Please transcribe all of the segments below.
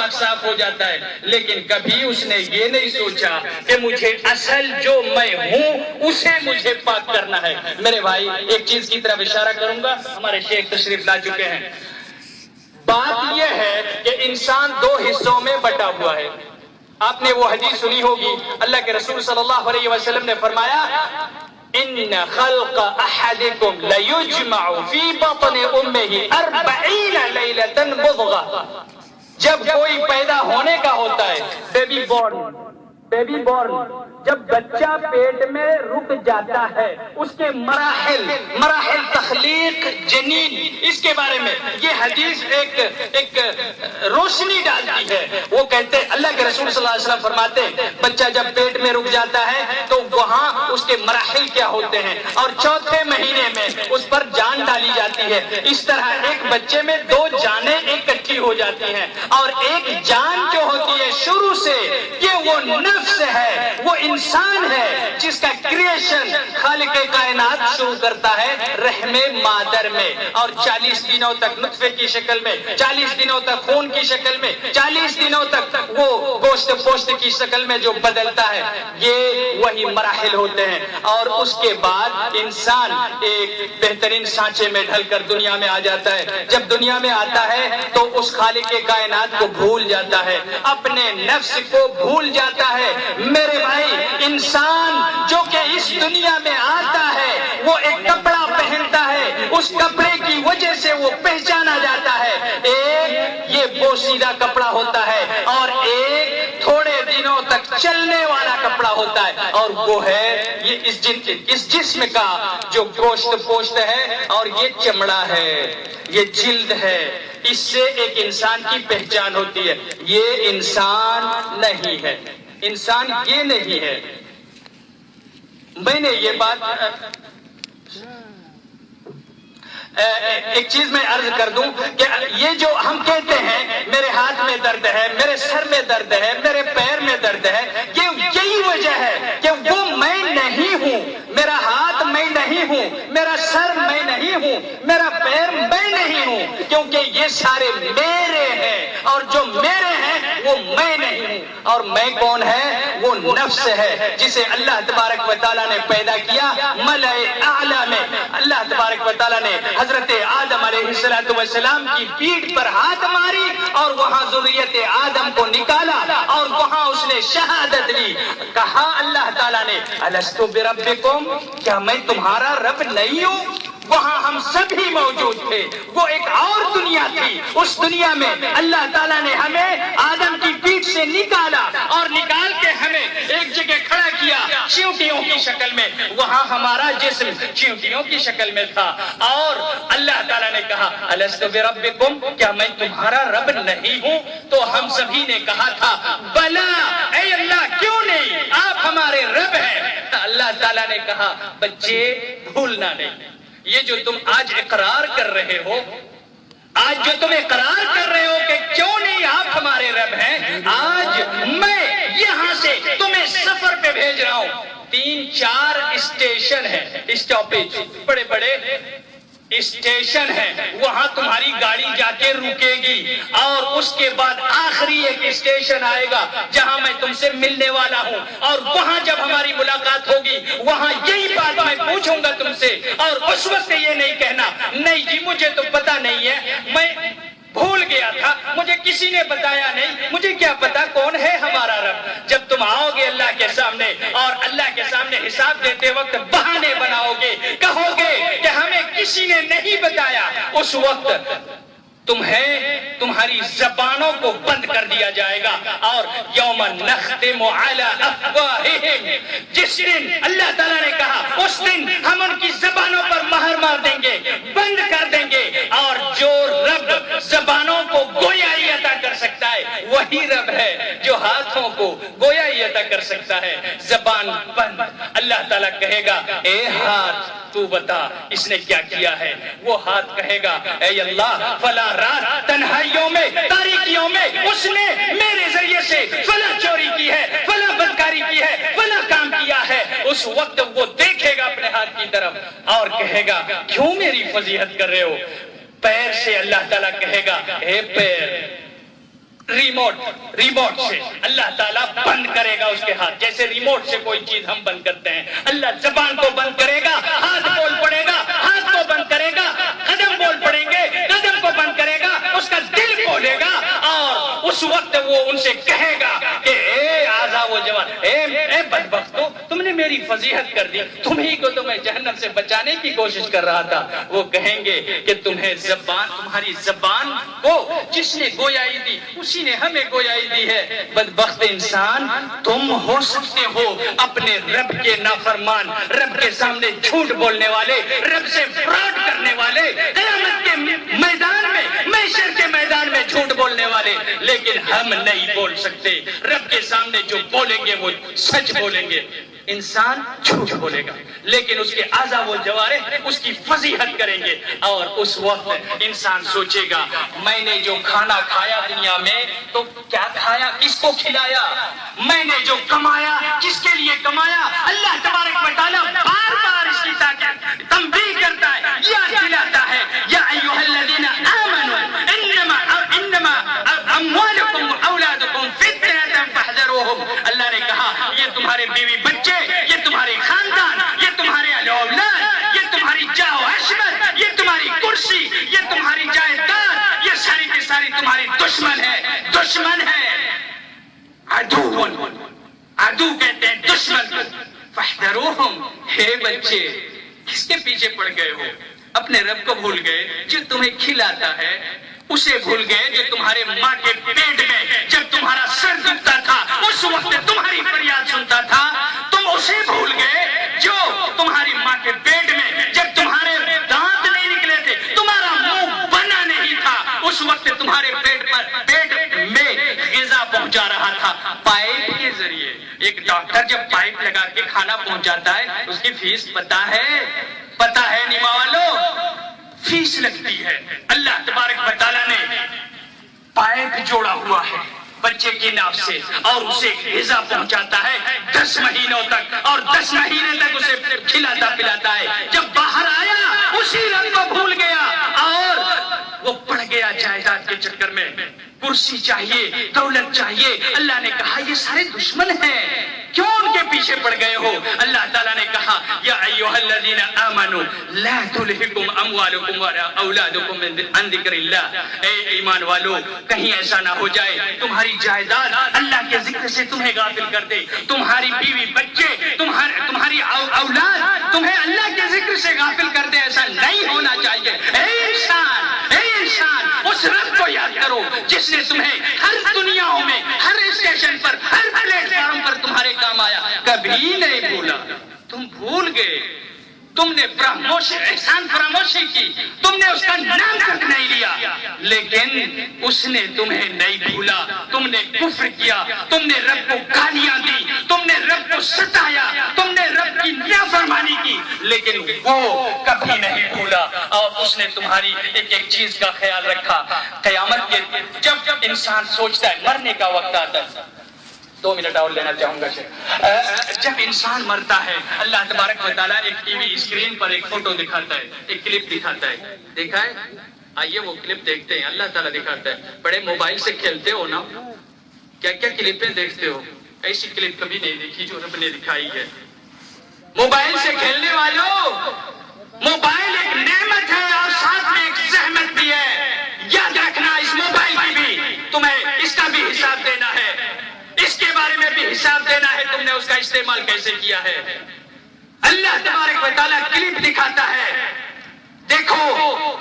پاک صاف ہو جاتا ہے، لیکن کبھی اس نے یہ نہیں سوچا کہ مجھے اصل جو میں ہوں اسے مجھے پاک کرنا ہے۔ میرے بھائی ایک چیز کی طرف اشارہ کروں گا، ہمارے شیخ تشریف لا چکے ہیں۔ بات یہ ہے کہ انسان دو حصوں میں بٹا ہوا ہے۔ آپ نے وہ حدیث سنی ہوگی، اللہ کے رسول صلی اللہ علیہ وسلم نے فرمایا ان خلق احدکم لیجمع فی بطن امہ 40 لیلۃ مضغہ۔ جب کوئی پیدا ہونے کا ہوتا ہے، بیبی بورن، جب بچہ پیٹ میں رک جاتا ہے، اس کے مراحل تخلیق جنین، اس کے بارے میں یہ حدیث ایک روشنی ڈالتی ہے۔ وہ کہتے ہیں، اللہ کے رسول صلی اللہ علیہ وسلم فرماتے ہیں بچہ جب پیٹ میں رک جاتا ہے تو وہاں اس کے مراحل کیا ہوتے ہیں، اور چوتھے مہینے میں اس پر جان ڈالی جاتی ہے۔ اس طرح ایک بچے میں دو جانیں اکٹھی ہو جاتی ہیں، اور ایک جان جو ہوتی ہے شروع سے یہ وہ نفس ہے، وہ انسان ہے جس کا کریشن خالق کائنات شروع کرتا ہے رحم مادر میں، اور 40 دنوں تک نطفے کی شکل میں، 40 دنوں تک خون کی شکل میں، 40 دنوں تک وہ گوشت پوشت کی شکل میں جو بدلتا ہے، یہ وہی مراحل ہوتے ہیں۔ اور اس کے بعد انسان ایک بہترین سانچے میں ڈھل کر دنیا میں آ جاتا ہے۔ جب دنیا میں آتا ہے تو اس خالق کائنات کو بھول جاتا ہے، اپنے نفس کو بھول جاتا ہے۔ میرے بھائی انسان جو کہ اس دنیا میں آتا ہے وہ ایک کپڑا پہنتا ہے، اس کپڑے کی وجہ سے وہ پہچانا جاتا ہے۔ ایک یہ بوسیدہ کپڑا ہوتا ہے، اور ایک تھوڑے دنوں تک چلنے والا کپڑا ہوتا ہے، اور وہ ہے یہ اس جسم کا جو گوشت پوشت ہے، اور یہ چمڑا ہے، یہ جلد ہے۔ اس سے ایک انسان کی پہچان ہوتی ہے۔ یہ انسان نہیں ہے، انسان یہ نہیں ہے۔ میں نے یہ بات ایک چیز میں عرض کر دوں کہ یہ جو ہم کہتے ہیں میرے ہاتھ میں درد ہے، میرے سر میں درد ہے، میرے پیر میں درد ہے، یہی وجہ ہے کہ وہ میں نہیں ہوں، میرا ہاتھ میں نہیں ہوں، میرا سر میں نہیں ہوں، میرا پیر میں نہیں ہوں، کیونکہ یہ سارے میرے ہیں، اور جو میرے ہیں وہ میں نہیں ہوں۔ اور میں کون ہے؟ وہ نفس ہے جسے اللہ تبارک و تعالیٰ نے پیدا کیا ملأ اعلیٰ میں۔ اللہ تبارک و تعالیٰ نے حضرت آدم علیہ السلام کی پیٹھ پر ہاتھ ماری، اور وہاں ذریت آدم کو نکالا، اور وہاں اس نے شہادت لی۔ کہا اللہ تعالیٰ نے الستو بربکم، کیا میں تمہارا رب نہیں ہوں؟ وہاں ہم سبھی موجود تھے، وہ ایک اور دنیا تھی۔ اس دنیا میں اللہ تعالیٰ نے ہمیں آدم کی پیٹھ سے نکالا، اور نکال کے ہمیں ایک جگہ کھڑا کیا چیونٹیوں کی شکل میں۔ وہاں ہمارا جسم چیونٹیوں کی شکل میں تھا، اور اللہ تعالیٰ نے کہا الستو بربکم، کیا میں تمہارا رب نہیں ہوں؟ تو ہم سبھی نے کہا تھا بلا، اے اللہ کیوں نہیں، آپ ہمارے رب ہیں۔ اللہ تعالیٰ نے کہا بچے بھولنا نہیں، یہ جو تم آج اقرار کر رہے ہو، آج جو تم اقرار کر رہے ہو کہ کیوں نہیں آپ ہمارے رب ہیں، آج میں یہاں سے تمہیں سفر پہ بھیج رہا ہوں۔ 3-4 اسٹیشن ہیں، اسٹاپیج، بڑے بڑے اسٹیشن ہے، وہاں تمہاری گاڑی جا کے رکے گی، اور اس کے بعد آخری ایک اسٹیشن آئے گا جہاں میں تم سے ملنے والا ہوں، اور وہاں جب ہماری ملاقات ہوگی وہاں یہی بات میں پوچھوں گا تم سے، اور اس وقت یہ نہیں کہنا نہیں جی مجھے تو پتا نہیں ہے، میں بھول گیا تھا، مجھے کسی نے بتایا نہیں، مجھے کیا پتا کون ہے ہمارا رب۔ جب تم آؤ گے اللہ کے سامنے، اور اللہ کے سامنے حساب دیتے وقت بہانے بناؤ گے، کہو گے کہ ہمیں کسی نے نہیں بتایا، اس وقت تمہاری زبانوں کو بند کر دیا جائے گا۔ اور یوم نختم علی افواہہم، جس دن اللہ تعالیٰ نے کہا اس دن ہم ان کی زبانوں پر مہر مار دیں گے، بند کر دیں گے، اور جو رب زبانوں کو گویائی عطا کر سکتا ہے وہی رب ہے جو ہاتھوں کو گویائی عطا کر سکتا ہے۔ زبان بند، اللہ تعالیٰ کہے گا اے ہاتھ تو بتا اس نے کیا کیا ہے۔ وہ ہاتھ کہے گا اے اللہ فلاں رات تنہائیوں میں تاریکیوں میں اس نے میرے ذریعے سے فلاں چوری کی ہے، فلاں بدکاری کی ہے، فلاں کام کیا ہے۔ اس وقت وہ دیکھے گا اپنے ہاتھ کی طرف اور کہے گا کیوں میری فضیحت کر رہے ہو۔ پیر سے اللہ تعالیٰ کہے گا اے پیر ریموٹ سے اللہ تعالیٰ بند کرے گا اس کے ہاتھ، جیسے ریموٹ سے کوئی چیز ہم بند کرتے ہیں، اللہ زبان کو بند کرے گا، ہاتھ بول پڑے گا، ہاتھ کو بند کرے گا، قدم بول پڑیں گے، قدم کو بند کرے گا، اس کا دل بولے گا، اور اس وقت وہ ان سے کہے گا کہ اے آزا و جوان، اے بدبختو، تم نے میری فضیحت کر دی، تمہیں کو تو میں جہنم سے بچانے کی کوشش کر رہا تھا۔ وہ کہیں گے کہ تمہاری زبان کو جس نے گویائی دی اسی نے ہمیں گویائی دی ہے۔ بدبخت انسان، تم ہو سکتے ہو اپنے رب کے نافرمان، رب کے سامنے جھوٹ بولنے والے، رب سے فراڈ کرنے والے، قیامت کے میدان میں، محشر کے میدان میں جھوٹ بولنے والے، لیکن ہم نہیں بول سکتے۔ رب کے سامنے جو بولیں گے وہ سچ بولیں گے۔ انسان جھوٹ بولے گا لیکن اس کے اعضاء و جوارح اس کی فضیحت کریں گے، اور اس وقت انسان سوچے گا میں نے جو کھانا کھایا دنیا میں تو کیا کھایا، کس کو کھلایا، میں نے جو کمایا کس کے لیے کمایا۔ اللہ تبارک و تعالیٰ بار بار اس کی تنبیہ کرتا ہے، یاد دلاتا ہے، یا ایھا الذین آمنوا انما اموالکم واولادکم فتنہ فاحذروہم۔ اللہ نے کہا یہ تمہارے بیوی بچے، یہ تمہارے خاندان، یہ تمہارے اولاد، یہ تمہاری جاہ و عشرت، یہ تمہاری کرسی، یہ تمہاری جائیداد، یہ ساری کی ساری تمہاری دشمن ہے، دشمن ہے۔ عدو کہتے ہیں دشمن کو۔ فاحذروہم، ہے بچے کس کے پیچھے پڑ گئے ہو؟ اپنے رب کو بھول گئے جو تمہیں کھلاتا ہے، اسے بھول گئے جو تمہارے ماں کے پیٹ میں جب تمہارا سر دکھتا تھا اس وقت تمہاری فریاد سنتا تھا، تم اسے بھول گئے جو تمہاری ماں کے پیٹ میں جب تمہارے دانت نہیں نکلے تھے، تمہارا منہ بنا نہیں تھا، اس وقت تمہارے پیٹ میں غذا پہنچا رہا تھا پائپ کے ذریعے۔ ایک ڈاکٹر جب پائپ لگا کے کھانا پہنچاتا ہے اس کی فیس پتہ ہے نیما والو، فیس لگتی ہے۔ اللہ تبارک و تعالیٰ نے پائپ جوڑا ہوا ہے بچے کی ناف سے اور اسے غذا پہنچاتا ہے 10 مہینوں تک، اور 10 مہینے تک اسے کھلاتا پلاتا ہے۔ جب باہر آیا اسی رب کو بھول گیا اور وہ پڑ گیا جائیداد کے چکر میں، کرسی چاہیے، دولت چاہیے۔ اللہ نے کہا یہ سارے دشمن ہیں، کیوں ان کے پیچھے پڑ گئے ہو؟ اللہ تعالیٰ نے کہا یا ایھا الذین آمنوا لا تلہکم اموالکم ولا اولادکم عن ذکر اللہ۔ اے ایمان والو، کہیں ایسا نہ ہو جائے تمہاری جائیداد اللہ کے ذکر سے تمہیں غافل کر دے، تمہاری بیوی بچے، تمہاری اولاد تمہیں اللہ کے ذکر سے غافل کر دے، ایسا نہیں ہونا چاہیے۔ اے انسان، اس رب کو یاد کرو جس نے تمہیں ہر دنیاوں میں، ہر اسٹیشن پر، ہر پلیٹ فارم پر تمہارے کام آیا، کبھی نہیں بھولا۔ تم بھول گئے، تم نے احسان فراموشی کی، تم نے اس کا نام تک نہیں لیا، لیکن اس نے تمہیں نہیں بھولا۔ تم نے کفر کیا، تم نے رب کو گالیاں دی، تم نے رب کو ستایا، تم نے رب کی نافرمانی کی، لیکن وہ کبھی نہیں بھولا، اور اس نے تمہاری ایک چیز کا خیال رکھا۔ قیامت کے جب انسان سوچتا ہے مرنے کا وقت آتا ہے، 2 منٹ اور لینا چاہوں گا۔ جب انسان مرتا ہے اللہ تبارک و تعالیٰ ایک ٹی وی اسکرین پر ایک فوٹو دکھاتا ہے، ایک کلپ دکھاتا ہے، دیکھا ہے؟ آئیے وہ کلپ دیکھتے ہیں۔ اللہ تعالیٰ دکھاتا ہے، بڑے موبائل سے کھیلتے ہو نا، کیا کیا کلپیں دیکھتے ہو؟ ایسی کلپ کبھی نہیں دیکھی جو رب نے دکھائی ہے۔ موبائل سے کھیلنے والوں، موبائل ایک نعمت ہے اور ساتھ میں ایک زحمت بھی ہے، یاد رکھنا۔ اس موبائل کی بھی تمہیں اس کا بھی حساب دینا ہے، اس کے بارے میں بھی حساب دینا ہے، تم نے اس کا استعمال کیسے کیا ہے۔ اللہ تبارک و تعالیٰ کلپ دکھاتا ہے، دیکھو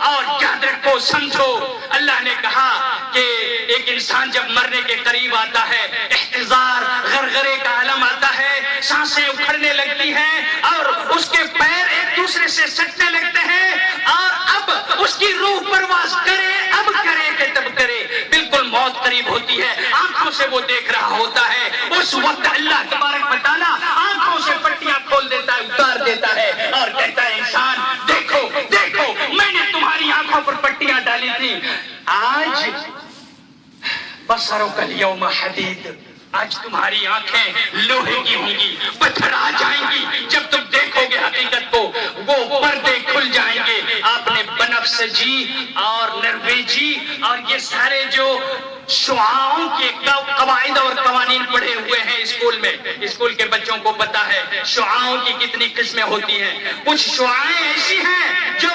اور یاد رکھو، سمجھو۔ اللہ نے کہا کہ ایک انسان جب مرنے کے قریب آتا ہے، احتضار، غرغرے کا عالم آتا ہے، سانسیں اکھڑنے لگتی ہیں اور اس کے پیر ایک دوسرے سے سٹنے لگتے ہیں، اور اب اس کی روح پرواز کرے، اب کرے کہ تب کرے، بالکل موت قریب ہوتی ہے، آنکھوں سے وہ دیکھ رہا ہوتا ہے۔ اس وقت اللہ تبارک و تعالیٰ آنکھوں سے پٹیاں کھول دیتا ہے، اتار دیتا ہے اور کہتا ہے انسان دیکھو دیکھو، میں نے تمہاری آنکھوں پر پٹیاں ڈالی تھی، آج بصرک الیوم حدید، آج تمہاری آنکھیں لوہے کی ہوں گی، پتھر آ جائیں گی، جب تم دیکھو گے حقیقت کو وہ پردے کھل جائیں گے۔ آپ نے بنفسجی اور نرویجی اور یہ سارے جو شعاعوں کے قواعد اور قوانین پڑھے ہوئے ہیں اسکول میں، اسکول کے بچوں کو پتا ہے شعاعوں کی کتنی قسمیں ہوتی ہیں. کچھ شعاعیں ایسی ہیں جو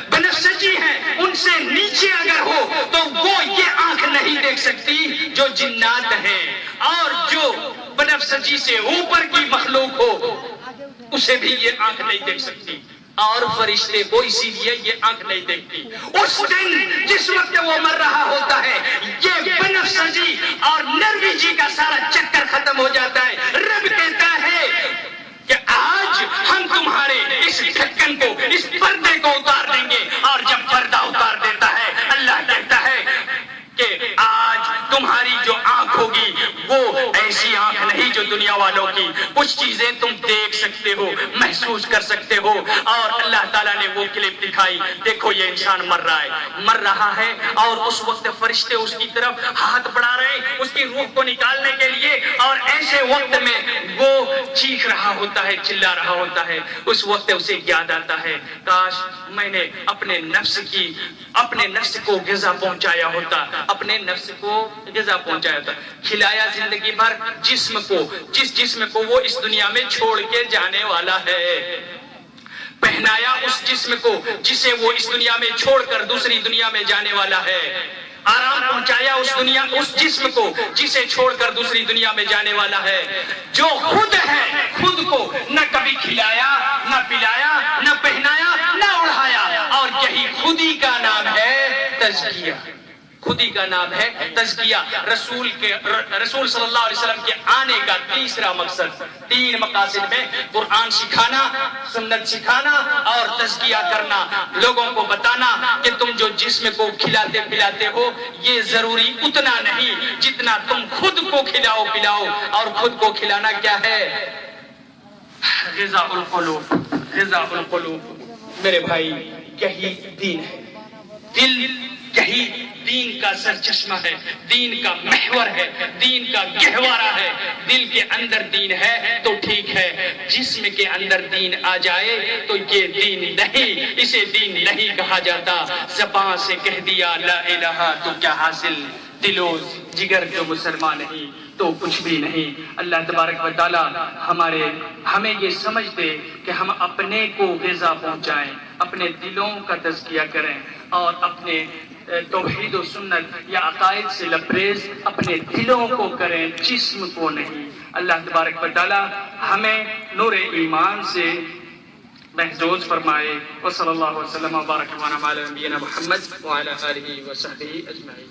بنفسجی ہیں، ان سے نیچے اگر ہو تو وہ یہ آنکھ نہیں دیکھ سکتی جو جنات ہیں، اور جو بنفسجی سے اوپر کی مخلوق ہو اسے بھی یہ آنکھ نہیں دیکھ سکتی، اور فرشتے کو اسی لیے یہ آنکھ نہیں دیکھتی. اس دن جس وقت وہ مر رہا ہوتا ہے یہ بنفسجی اور نرویجی کا سارا چکر ختم ہو جاتا ہے. رب کہتا ہے کہ آج ہم تمہارے اس ڈھکن کو، اس پردے کو اتار دیں گے. اور جب پردہ اتار دیتا ہے اللہ کہتا ہے کہ آج تمہاری جو آنکھ ہوگی وہ ایسی آنکھ نہیں جو دنیا والوں کی. کچھ چیزیں تم دیکھ سکتے ہو، محسوس کر سکتے ہو. اور اللہ تعالیٰ نے وہ کلپ دکھائی، دیکھو یہ انسان مر رہا ہے اور اس وقت فرشتے اس کی طرف ہاتھ بڑھا رہے ہیں اس کی روح کو نکالنے کے لیے، اور ایسے وقت میں وہ چیخ رہا ہوتا ہے، چلا رہا ہوتا ہے. اس وقت اسے یاد آتا ہے کاش میں نے اپنے نفس کو غذا پہنچایا ہوتا، اپنے نفس کو غذا پہنچایا ہوتا، کھلایا زندگی بھر جسم کو، جس جسم کو وہ اس دنیا میں چھوڑ کے جانے والا ہے، پہنایا اس جسم کو جسے وہ اس دنیا میں چھوڑ کر دوسری دنیا میں جانے والا ہے، آرام پہنچایا اس جسم کو جسے چھوڑ کر دوسری دنیا میں جانے والا ہے، جو خود ہے خود کو نہ کبھی کھلایا، نہ پلایا، نہ پہنایا، نہ اڑھایا. اور یہی خودی کا نام ہے تزکیہ. خودی کا نام ہے تزکیہ. رسول صلی اللہ علیہ وسلم کے آنے کا تیسرا مقصد، 3 مقاصد میں قرآن سکھانا، سنت سکھانا اور تزکیہ کرنا. لوگوں کو بتانا کہ تم جو جسم کو کھلاتے پلاتے ہو یہ ضروری اتنا نہیں جتنا تم خود کو کھلاؤ پلاؤ. اور خود کو کھلانا کیا ہے؟ غذاء القلوب. غذاء القلوب میرے بھائی یہی دین ہے. دل یہی دین کا سرچشمہ ہے، دین کا محور ہے، دین کا گہوارہ ہے. دل کے اندر دین ہے تو ٹھیک ہے، جسم کے اندر دین آ جائے تو یہ دین نہیں، اسے دین نہیں کہا جاتا. زبان سے کہہ دیا لا الہ تو کیا حاصل، دل و جگر جو مسلمان نہیں تو کچھ بھی نہیں. اللہ تبارک و تعالی ہمیں یہ سمجھ دے کہ ہم اپنے کو غذا پہنچائیں، اپنے دلوں کا تزکیہ کریں اور اپنے توحید و سنت یا عقائد سے لبریز اپنے دلوں کو کریں، جسم کو نہیں. اللہ تبارک و تعالی ہمیں نور ایمان سے محظوظ فرمائے. وصلی اللہ وسلم وبارک علی نبینا محمد وعلی آلہ وصحبہ اجمعین.